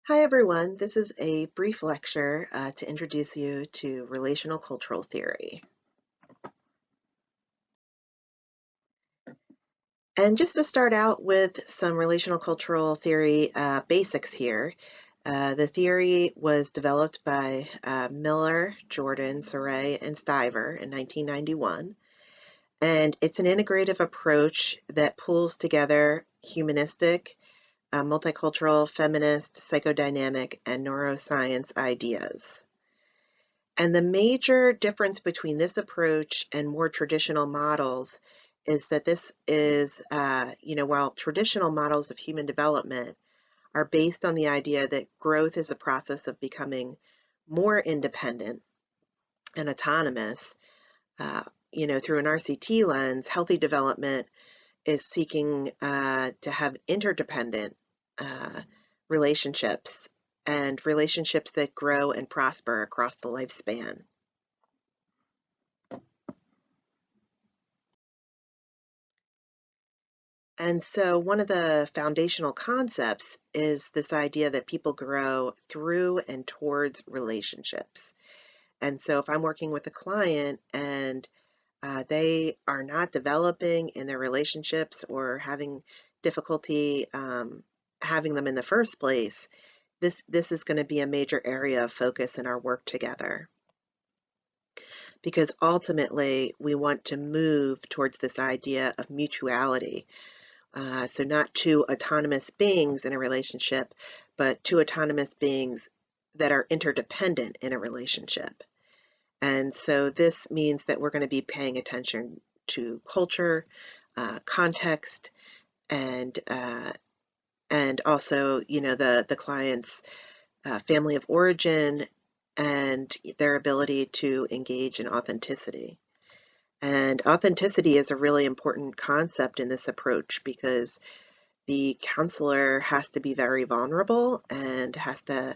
Hi everyone, this is a brief lecture to introduce you to relational cultural theory. And just to start out with some relational cultural theory basics here, the theory was developed by Miller, Jordan, Saray, and Stiver in 1991. And it's an integrative approach that pulls together humanistic, multicultural, feminist, psychodynamic, and neuroscience ideas. And the major difference between this approach and more traditional models is that this is, while traditional models of human development are based on the idea that growth is a process of becoming more independent and autonomous, through an RCT lens, healthy development is seeking to have interdependent relationships and relationships that grow and prosper across the lifespan. And so one of the foundational concepts is this idea that people grow through and towards relationships. And so if I'm working with a client and they are not developing in their relationships or having difficulty having them in the first place, this is going to be a major area of focus in our work together. Because ultimately we want to move towards this idea of mutuality. So not two autonomous beings in a relationship, but two autonomous beings that are interdependent in a relationship. And so this means that we're going to be paying attention to culture, context, and also, the client's family of origin and their ability to engage in authenticity. And authenticity is a really important concept in this approach because the counselor has to be very vulnerable and has to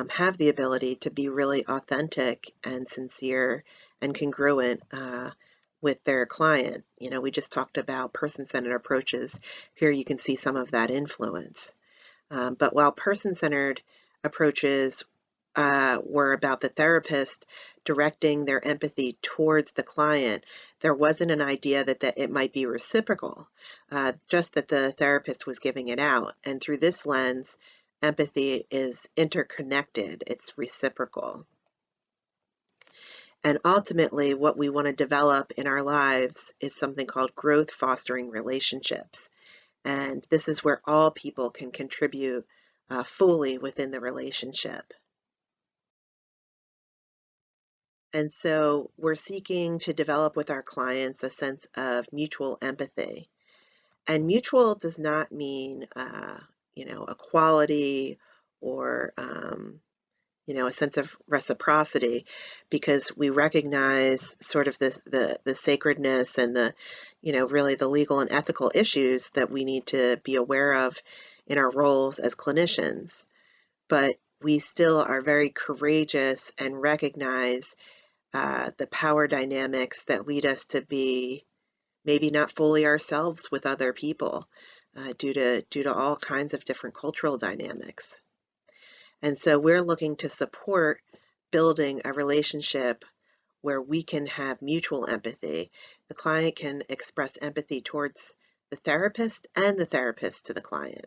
have the ability to be really authentic and sincere and congruent with their client. We just talked about person-centered approaches. Here you can see some of that influence. But while person-centered approaches were about the therapist directing their empathy towards the client, there wasn't an idea that it might be reciprocal, just that the therapist was giving it out. And through this lens, empathy is interconnected, it's reciprocal. And ultimately, what we want to develop in our lives is something called growth fostering relationships. And this is where all people can contribute fully within the relationship. And so we're seeking to develop with our clients a sense of mutual empathy. And mutual does not mean, equality or, a sense of reciprocity, because we recognize sort of the sacredness and really the legal and ethical issues that we need to be aware of in our roles as clinicians. But we still are very courageous and recognize the power dynamics that lead us to be maybe not fully ourselves with other people due to all kinds of different cultural dynamics. And so we're looking to support building a relationship where we can have mutual empathy. The client can express empathy towards the therapist and the therapist to the client.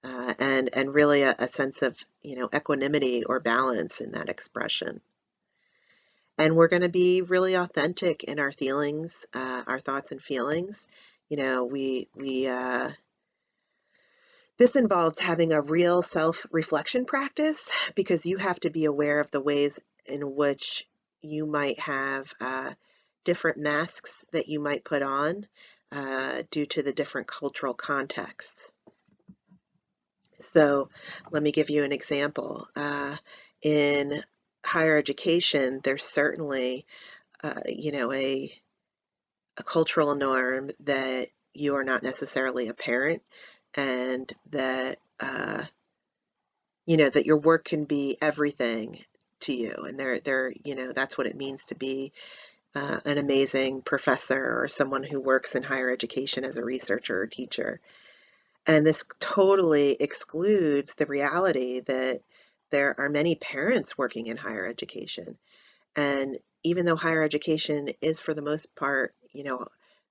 And really a sense of equanimity or balance in that expression. And we're going to be really authentic in our feelings, our thoughts and feelings. This involves having a real self-reflection practice, because you have to be aware of the ways in which you might have different masks that you might put on due to the different cultural contexts. So let me give you an example. In higher education, there's certainly, a cultural norm that you are not necessarily a parent, and that, that your work can be everything to you. And that's what it means to be an amazing professor or someone who works in higher education as a researcher or teacher. And this totally excludes the reality that there are many parents working in higher education. And even though higher education is, for the most part,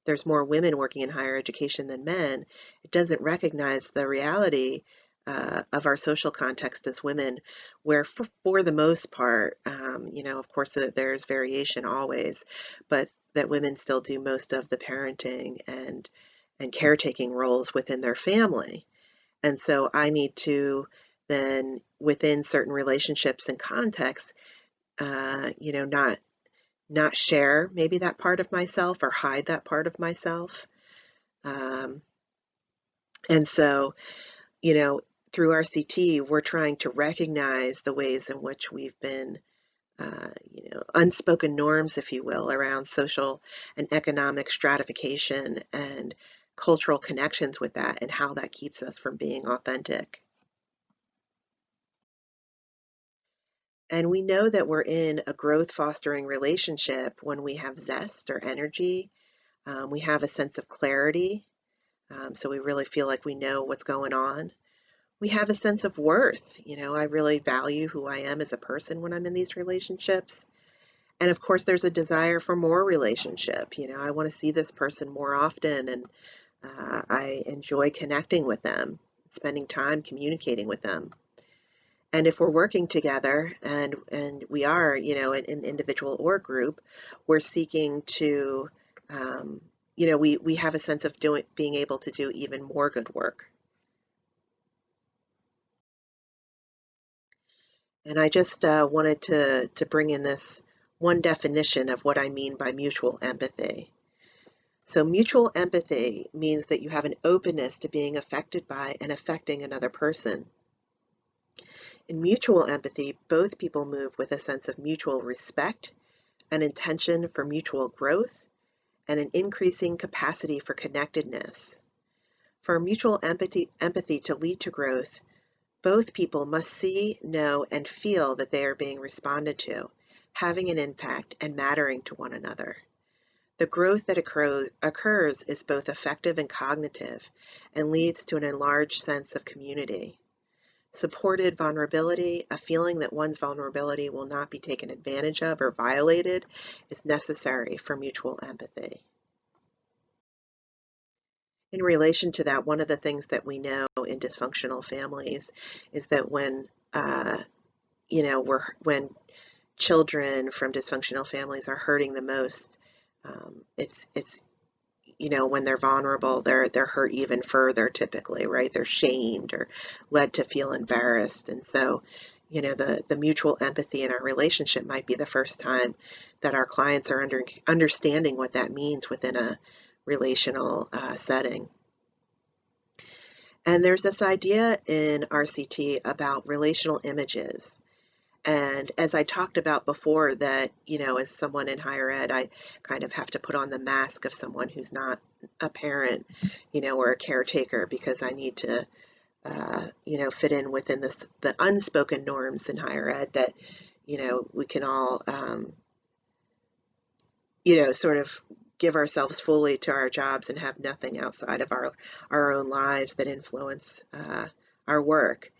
there's more women working in higher education than men, it doesn't recognize the reality of our social context as women, where for the most part, of course, there's variation always, but that women still do most of the parenting and caretaking roles within their family. And so I need to then, within certain relationships and contexts, not share maybe that part of myself or hide that part of myself. Um, and so, you know, through RCT, we're trying to recognize the ways in which we've been, unspoken norms, if you will, around social and economic stratification and cultural connections with that, and how that keeps us from being authentic. And we know that we're in a growth fostering relationship when we have zest or energy. We have a sense of clarity. So we really feel like we know what's going on. We have a sense of worth. I really value who I am as a person when I'm in these relationships. And of course, there's a desire for more relationship. I want to see this person more often, and I enjoy connecting with them, spending time communicating with them. And if we're working together, and we are, an individual or group, we're seeking to, we have a sense of being able to do even more good work. And I just wanted to bring in this one definition of what I mean by mutual empathy. So mutual empathy means that you have an openness to being affected by and affecting another person. In mutual empathy, both people move with a sense of mutual respect, an intention for mutual growth, and an increasing capacity for connectedness. For mutual empathy to lead to growth, both people must see, know, and feel that they are being responded to, having an impact, and mattering to one another. The growth that occurs is both affective and cognitive, and leads to an enlarged sense of community. Supported vulnerability, a feeling that one's vulnerability will not be taken advantage of or violated, is necessary for mutual empathy. In relation to that, one of the things that we know in dysfunctional families is that when children from dysfunctional families are hurting the most, it's when they're vulnerable, they're hurt even further typically, right? They're shamed or led to feel embarrassed. And so, the mutual empathy in our relationship might be the first time that our clients are understanding what that means within a relational setting. And there's this idea in RCT about relational images. And as I talked about before, that, as someone in higher ed, I kind of have to put on the mask of someone who's not a parent, or a caretaker, because I need to, fit in within the unspoken norms in higher ed that, we can all, sort of give ourselves fully to our jobs and have nothing outside of our own lives that influence our work.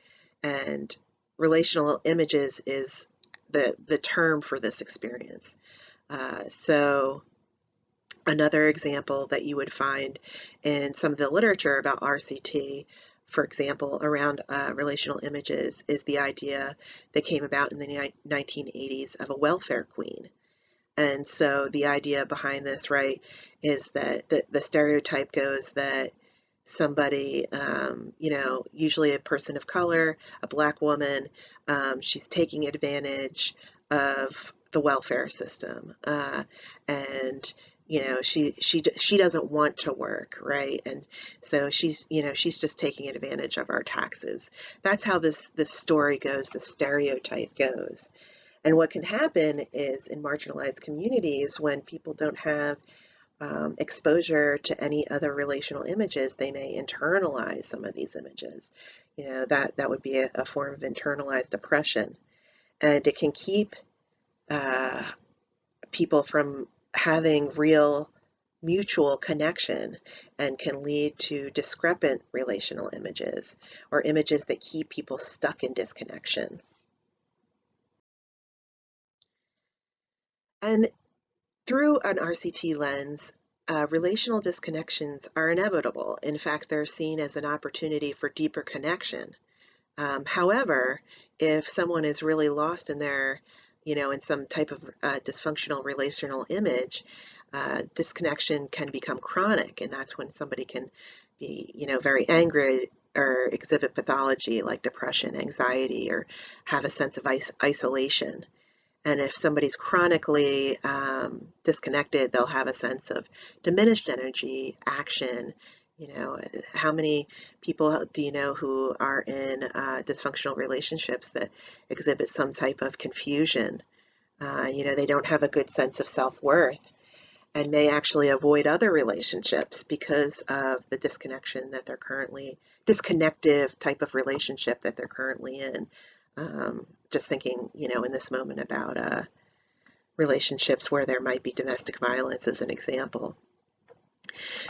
And relational images is the term for this experience. So another example that you would find in some of the literature about RCT, for example, around relational images, is the idea that came about in the 1980s of a welfare queen. And so the idea behind this, right, is that the stereotype goes that somebody, usually a person of color, a Black woman, she's taking advantage of the welfare system, and she doesn't want to work, right? And so she's just taking advantage of our taxes. That's how this story goes. The stereotype goes. And what can happen is, in marginalized communities, when people don't have exposure to any other relational images, they may internalize some of these images. That would be a form of internalized oppression. And it can keep people from having real mutual connection and can lead to discrepant relational images or images that keep people stuck in disconnection. And through an RCT lens, relational disconnections are inevitable. In fact, they're seen as an opportunity for deeper connection. However, if someone is really lost in their, in some type of dysfunctional relational image, disconnection can become chronic, and that's when somebody can be, very angry or exhibit pathology like depression, anxiety, or have a sense of isolation. And if somebody's chronically disconnected, they'll have a sense of diminished energy, action. How many people do you know who are in dysfunctional relationships that exhibit some type of confusion? They don't have a good sense of self-worth and may actually avoid other relationships because of the disconnective type of relationship that they're currently in. Just thinking, in this moment about relationships where there might be domestic violence as an example.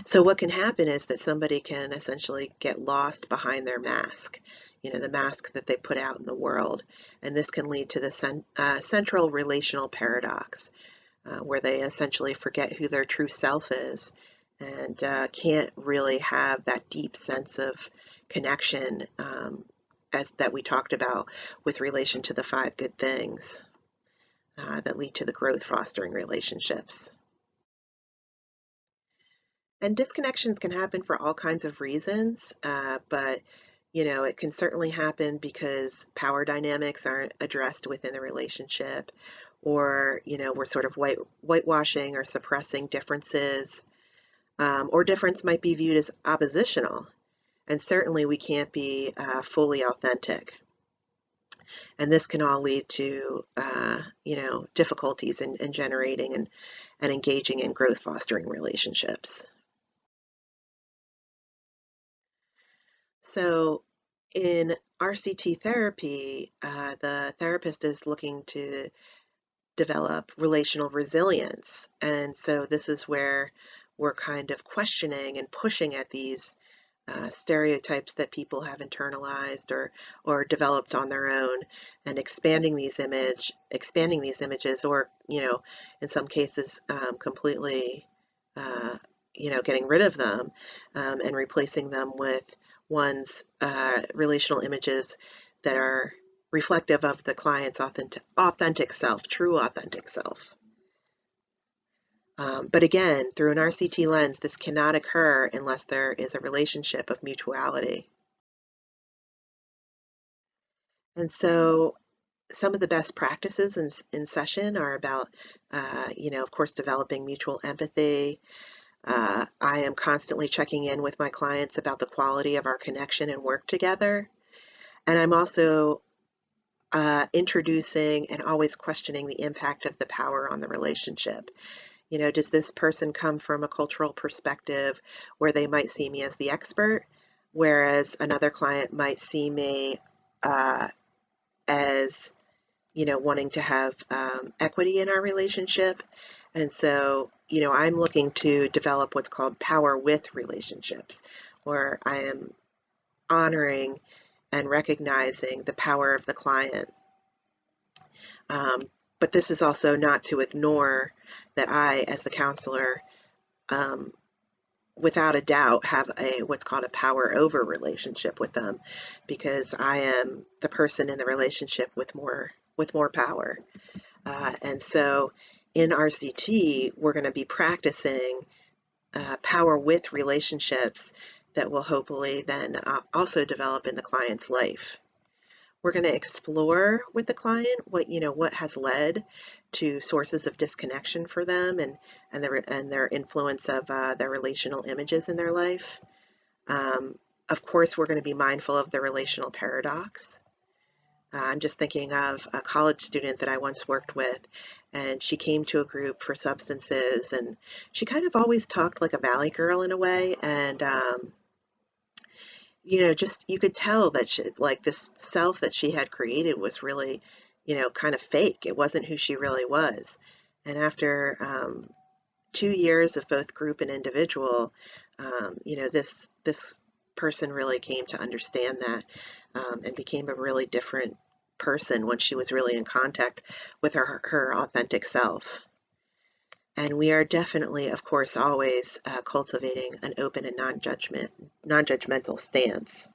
So what can happen is that somebody can essentially get lost behind their mask, the mask that they put out in the world. And this can lead to the central relational paradox, where they essentially forget who their true self is and can't really have that deep sense of connection as that we talked about with relation to the 5 good things that lead to the growth fostering relationships. And disconnections can happen for all kinds of reasons, but it can certainly happen because power dynamics aren't addressed within the relationship, or we're sort of whitewashing or suppressing differences, or difference might be viewed as oppositional, and certainly we can't be fully authentic. And this can all lead to difficulties in generating and engaging in growth fostering relationships. So in RCT therapy, the therapist is looking to develop relational resilience. And so this is where we're kind of questioning and pushing at these stereotypes that people have internalized or developed on their own, and expanding these images, or in some cases completely getting rid of them and replacing them with one's relational images that are reflective of the client's authentic self, true authentic self. But again, through an RCT lens, this cannot occur unless there is a relationship of mutuality. And so some of the best practices in session are about, of course, developing mutual empathy. I am constantly checking in with my clients about the quality of our connection and work together. And I'm also introducing and always questioning the impact of the power on the relationship. Does this person come from a cultural perspective where they might see me as the expert, whereas another client might see me as, wanting to have equity in our relationship? And so, I'm looking to develop what's called power with relationships, where I am honoring and recognizing the power of the client. But this is also not to ignore that I, as the counselor, without a doubt, have what's called a power over relationship with them, because I am the person in the relationship with more power. And so in RCT, we're going to be practicing power with relationships that will hopefully then also develop in the client's life. We're going to explore with the client what has led to sources of disconnection for them and their influence of their relational images in their life. Of course, we're going to be mindful of the relational paradox. I'm just thinking of a college student that I once worked with, and she came to a group for substances, and she kind of always talked like a valley girl in a way, and just you could tell that this self that she had created was really, kind of fake. It wasn't who she really was. And after 2 years of both group and individual, this person really came to understand that, and became a really different person when she was really in contact with her authentic self. And we are definitely, of course, always cultivating an open and non-judgmental stance.